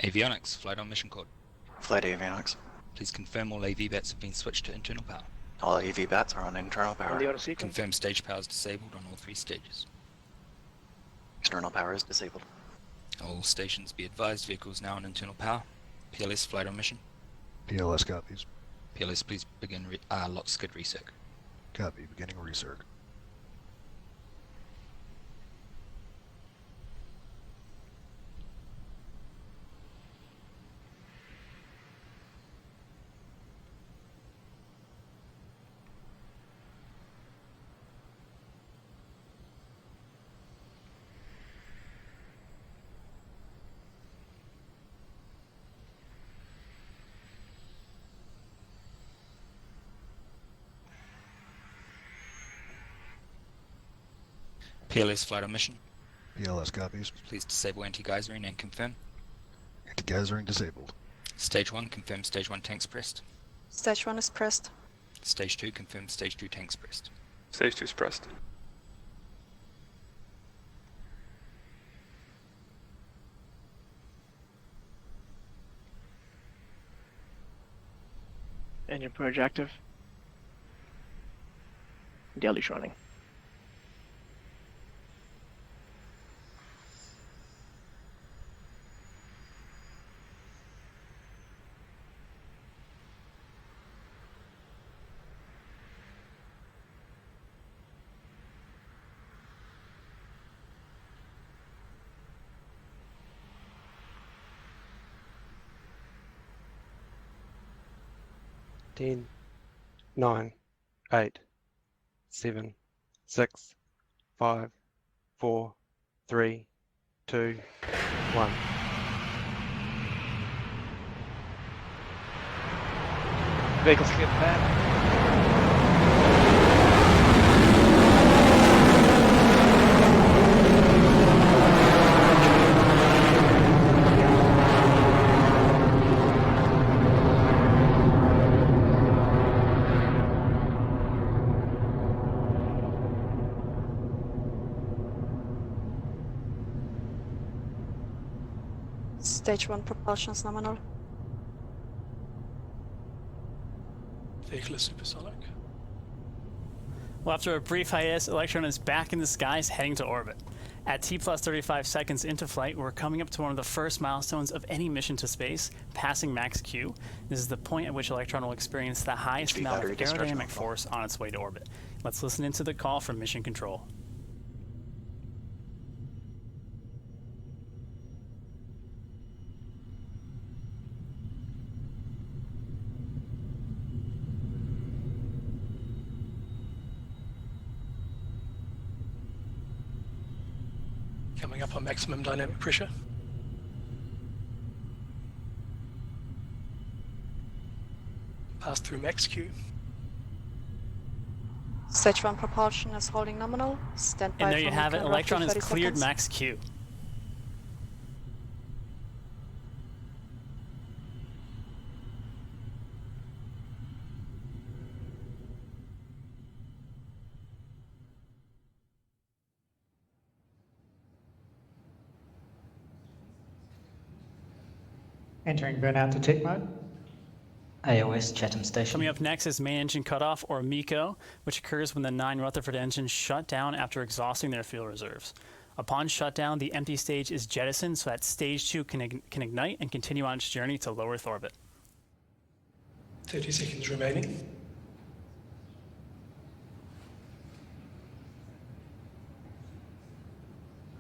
Avionics, flight on mission code. Flight avionics. Please confirm all AV bats have been switched to internal power. All AV bats are on internal power. On the auto sequence. Confirm stage power is disabled on all 3 stages. External power is disabled. All stations be advised, vehicles now on internal power. PLS, flight on mission. PLS copies. PLS, please begin lot skid recirc. Copy, beginning recirc. PLS, flight on mission. PLS copies. Please disable anti-geysering and confirm. Anti-geysering disabled. Stage 1, confirm stage 1 tanks pressed. Stage 1 is pressed. Stage 2, confirm stage 2 tanks pressed. Stage 2 is pressed. Engine purge active. Daily running. Ten, 9, 8, 7, 6, 5, 4, 3, 2, 1. Vehicles clear the pad. Stage 1 propulsion is nominal. Vehicle is supersonic. Well, after a brief hiatus, Electron is back in the skies heading to orbit. At T plus 35 seconds into flight, we're coming up to one of the first milestones of any mission to space, passing max Q. This is the point at which Electron will experience the highest amount of aerodynamic force on its way to orbit. Let's listen into the call from Mission Control. Coming up on maximum dynamic pressure. Pass through max Q. Stage 1 propulsion is holding nominal. Stand by. And there you for have it. roughly Electron has 30 cleared seconds. max Q. Entering burnout detect mode. AOS Chatham Station. Coming up next is main engine cutoff, or MECO, which occurs when the 9 Rutherford engines shut down after exhausting their fuel reserves. Upon shutdown, the empty stage is jettisoned so that stage 2 can ignite and continue on its journey to low Earth orbit. 30 seconds remaining.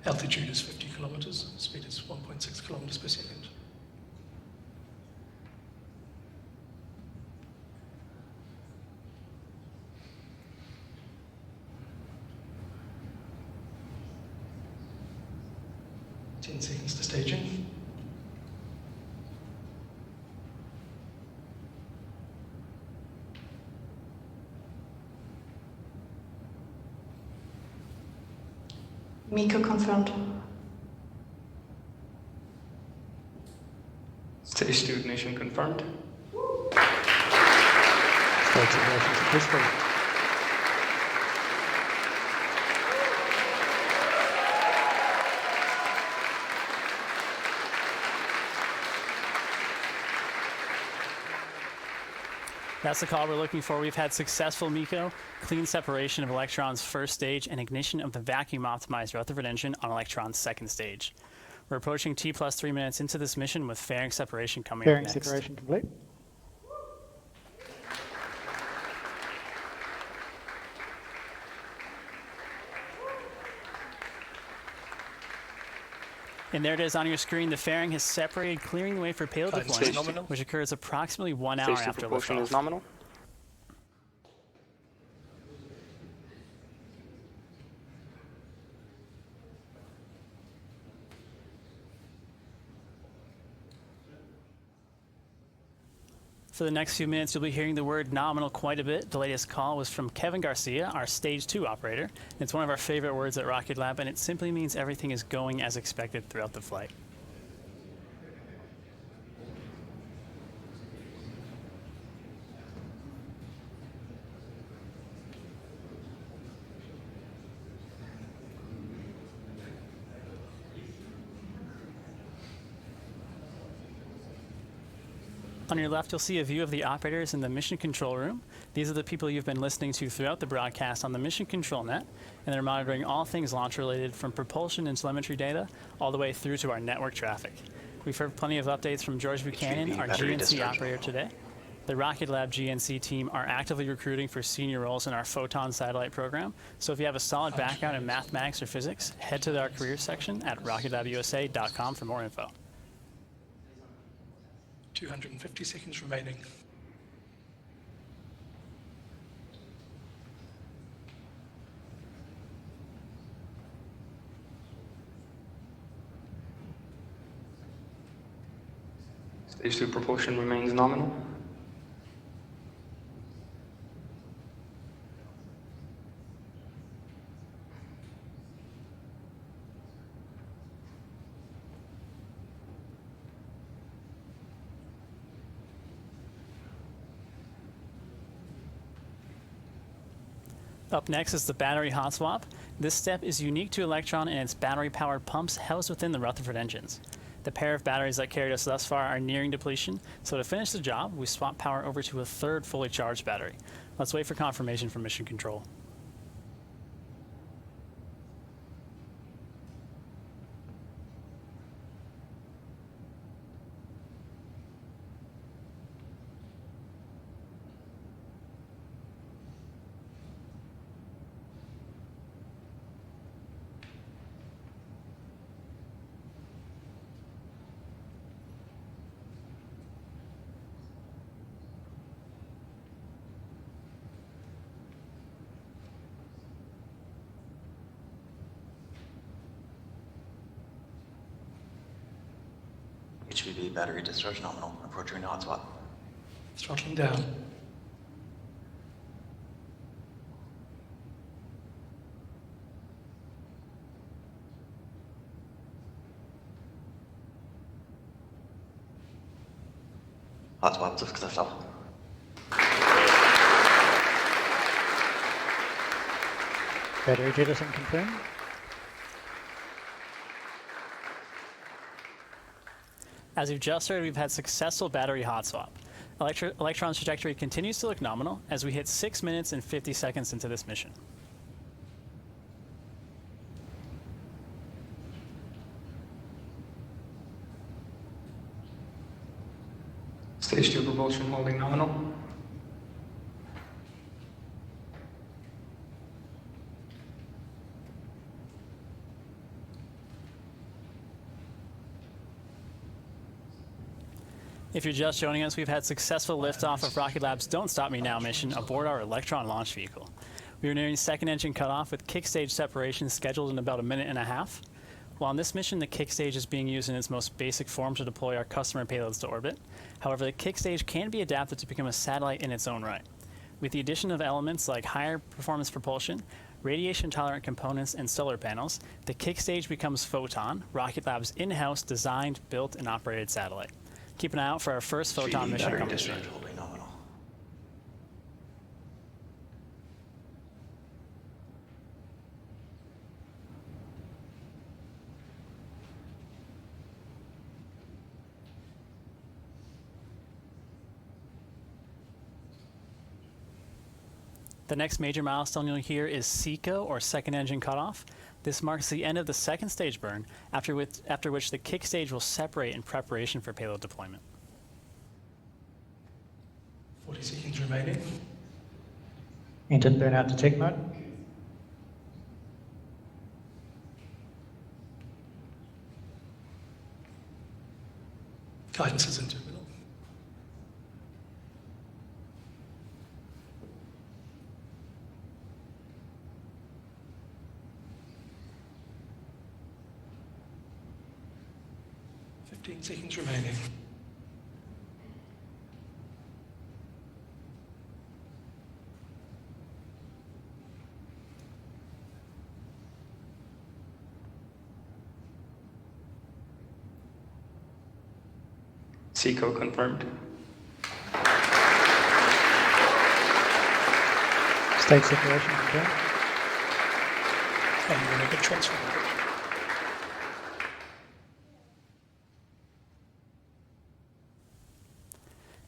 Altitude is 50 kilometers, speed is 1.6 kilometers per second. Seconds to staging. MECO confirmed. Stage 2 ignition confirmed. Stage ignition successful. That's the call we're looking for. We've had successful MECO, clean separation of Electron's first stage, and ignition of the vacuum-optimized Rutherford engine on Electron's second stage. We're approaching T plus 3 minutes into this mission with fairing separation coming up Fairing next. separation complete. And there it is on your screen. The fairing has separated, clearing the way for payload Guidance deployment, is nominal. which occurs approximately 1 hour Stage 2 after propulsion is liftoff. nominal. For the next few minutes, you'll be hearing the word nominal quite a bit. The latest call was from Kevin Garcia, our Stage 2 operator. It's one of our favorite words at Rocket Lab, and it simply means everything is going as expected throughout the flight. On your left, you'll see a view of the operators in the mission control room. These are the people you've been listening to throughout the broadcast on the mission control net, and they're monitoring all things launch related, from propulsion and telemetry data all the way through to our network traffic. We've heard plenty of updates from George Buchanan, our battery GNC discharge operator nominal. today. The Rocket Lab GNC team are actively recruiting for senior roles in our Photon satellite program, so if you have a solid background in mathematics or physics, head to our careers section at rocketlabusa.com for more info. 250 seconds remaining. Stage 2 propulsion remains nominal. Up next is the battery hot swap. This step is unique to Electron and its battery-powered pumps housed within the Rutherford engines. The pair of batteries that carried us thus far are nearing depletion, so to finish the job, we swap power over to a third fully charged battery. Let's wait for confirmation from Mission Control. HVB battery discharge nominal. Approaching hot swap. Throttling down. Hot swap successful. Battery jettison confirmed. As you've just heard, we've had successful battery hot swap. Electron's trajectory continues to look nominal as we hit 6 minutes and 50 seconds into this mission. Stage 2 propulsion holding nominal. If you're just joining us, we've had successful liftoff of Rocket Lab's Don't Stop Me Now mission aboard our Electron launch vehicle. We are nearing second engine cutoff with kick stage separation scheduled in about 1.5 minutes. While on this mission, the kick stage is being used in its most basic form to deploy our customer payloads to orbit. However, the kick stage can be adapted to become a satellite in its own right. With the addition of elements like higher performance propulsion, radiation-tolerant components, and solar panels, the kick stage becomes Photon, Rocket Lab's in-house designed, built, and operated satellite. Keep an eye out for our first Photon mission battery coming soon. discharge holding nominal. The next major milestone you'll hear is SECO, or second engine cutoff. This marks the end of the second stage burn, after which the kick stage will separate in preparation for payload deployment. 40 seconds remaining. Entered burnout detect mode. Guidance is in terminal. Fifteen seconds remaining. SECO confirmed. State separation confirmed. And we're going to transfer.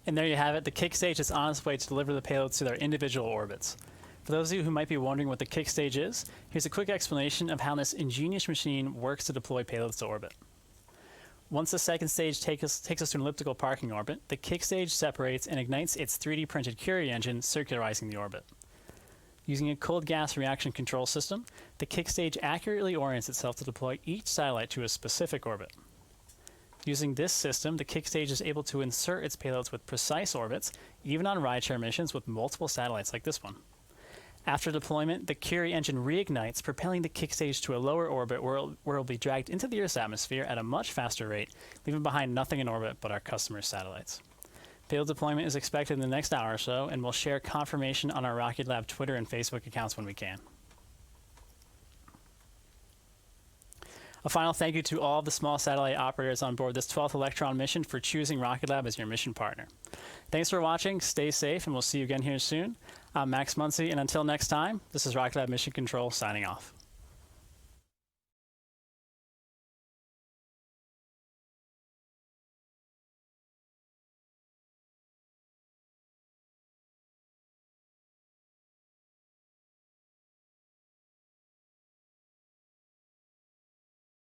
And there you have it. The kick stage is on its way to deliver the payloads to their individual orbits. For those of you who might be wondering what the kick stage is, here's a quick explanation of how this ingenious machine works to deploy payloads to orbit. Once the second stage takes us to an elliptical parking orbit, the kick stage separates and ignites its 3D printed Curie engine, circularizing the orbit. Using a cold gas reaction control system, the kick stage accurately orients itself to deploy each satellite to a specific orbit. Using this system, the kick stage is able to insert its payloads with precise orbits, even on rideshare missions with multiple satellites like this one. After deployment, the Curie engine reignites, propelling the kick stage to a lower orbit where it will be dragged into the Earth's atmosphere at a much faster rate, leaving behind nothing in orbit but our customers' satellites. Payload deployment is expected in the next hour or so, and we'll share confirmation on our Rocket Lab Twitter and Facebook accounts when we can. A final thank you to all of the small satellite operators on board this 12th Electron mission for choosing Rocket Lab as your mission partner. Thanks for watching, stay safe, and we'll see you again here soon. I'm Max Muncy, and until next time, this is Rocket Lab Mission Control signing off.